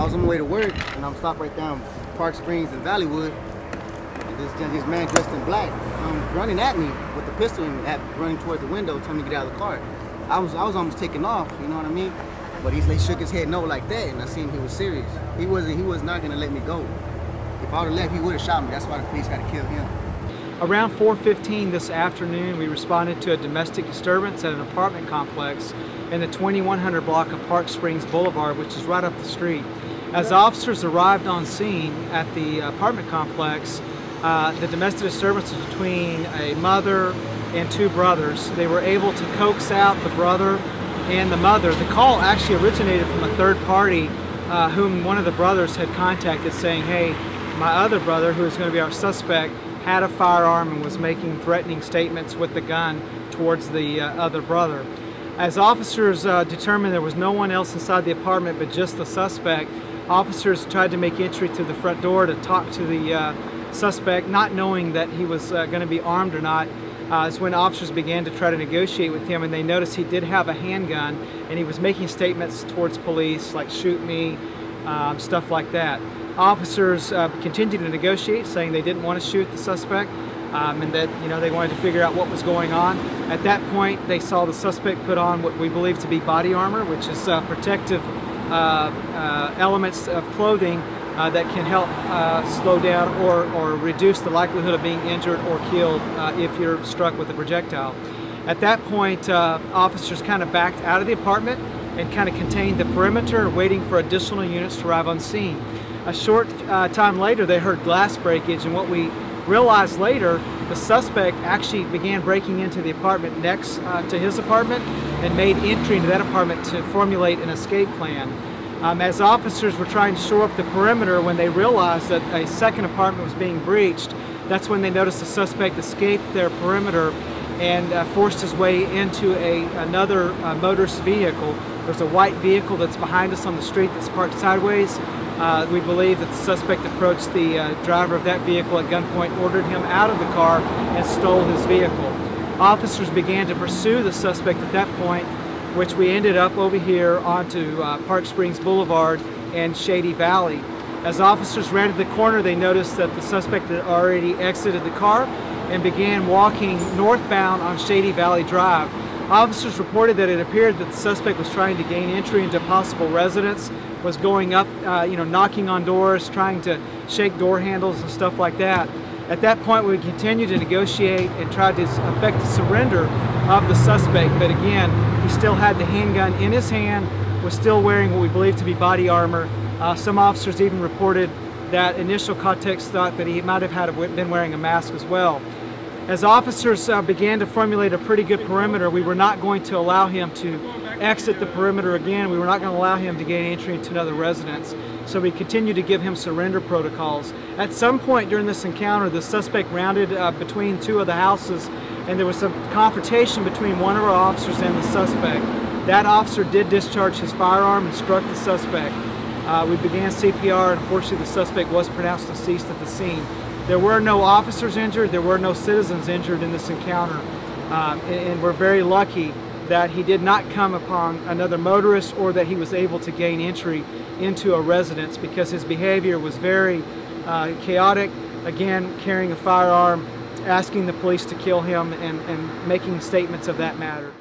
I was on my way to work, and I'm stopped right down Park Springs and Valleywood. And this man dressed in black running at me with the pistol and running towards the window, telling me to get out of the car. I was almost taking off, you know what I mean? But he shook his head no like that, and I seen he was serious. He was not gonna let me go. If I would've left, he would've shot me. That's why the police had to kill him. Around 4:15 this afternoon, we responded to a domestic disturbance at an apartment complex in the 2100 block of Park Springs Boulevard, which is right up the street. As officers arrived on scene at the apartment complex, the domestic disturbance was between a mother and two brothers. They were able to coax out the brother and the mother. The call actually originated from a third party whom one of the brothers had contacted, saying, hey, my other brother, who is going to be our suspect, had a firearm and was making threatening statements with the gun towards the other brother. As officers determined there was no one else inside the apartment but just the suspect, officers tried to make entry through the front door to talk to the suspect, not knowing that he was going to be armed or not. Is when officers began to try to negotiate with him, and they noticed he did have a handgun and he was making statements towards police like shoot me, stuff like that. Officers continued to negotiate, saying they didn't want to shoot the suspect and that they wanted to figure out what was going on. At that point, they saw the suspect put on what we believe to be body armor, which is protective elements of clothing that can help slow down or reduce the likelihood of being injured or killed if you're struck with a projectile. At that point, officers kind of backed out of the apartment and kind of contained the perimeter, waiting for additional units to arrive on scene. A short time later, they heard glass breakage, and what we realized later, the suspect actually began breaking into the apartment next to his apartment and made entry into that apartment to formulate an escape plan. As officers were trying to shore up the perimeter, when they realized that a second apartment was being breached, that's when they noticed the suspect escaped their perimeter and forced his way into another motorist vehicle. There's a white vehicle that's behind us on the street that's parked sideways. We believe that the suspect approached the driver of that vehicle at gunpoint, ordered him out of the car, and stole his vehicle. Officers began to pursue the suspect at that point, which we ended up over here onto Park Springs Boulevard and Shady Valley. As officers rounded the corner, they noticed that the suspect had already exited the car and began walking northbound on Shady Valley Drive. Officers reported that it appeared that the suspect was trying to gain entry into a possible residence, was going up, knocking on doors, trying to shake door handles and stuff like that. At that point, we continued to negotiate and tried to effect the surrender of the suspect, but again, he still had the handgun in his hand, was still wearing what we believe to be body armor. Some officers even reported that initial context thought that he might have been wearing a mask as well. As officers began to formulate a pretty good perimeter, we were not going to allow him to exit the perimeter again. We were not going to allow him to gain entry into another residence. So we continued to give him surrender protocols. At some point during this encounter, the suspect rounded between two of the houses, and there was some confrontation between one of our officers and the suspect. That officer did discharge his firearm and struck the suspect. We began CPR, and unfortunately the suspect was pronounced deceased at the scene. There were no officers injured, there were no citizens injured in this encounter, and we're very lucky that he did not come upon another motorist or that he was able to gain entry into a residence, because his behavior was very chaotic, again carrying a firearm, asking the police to kill him and making statements of that matter.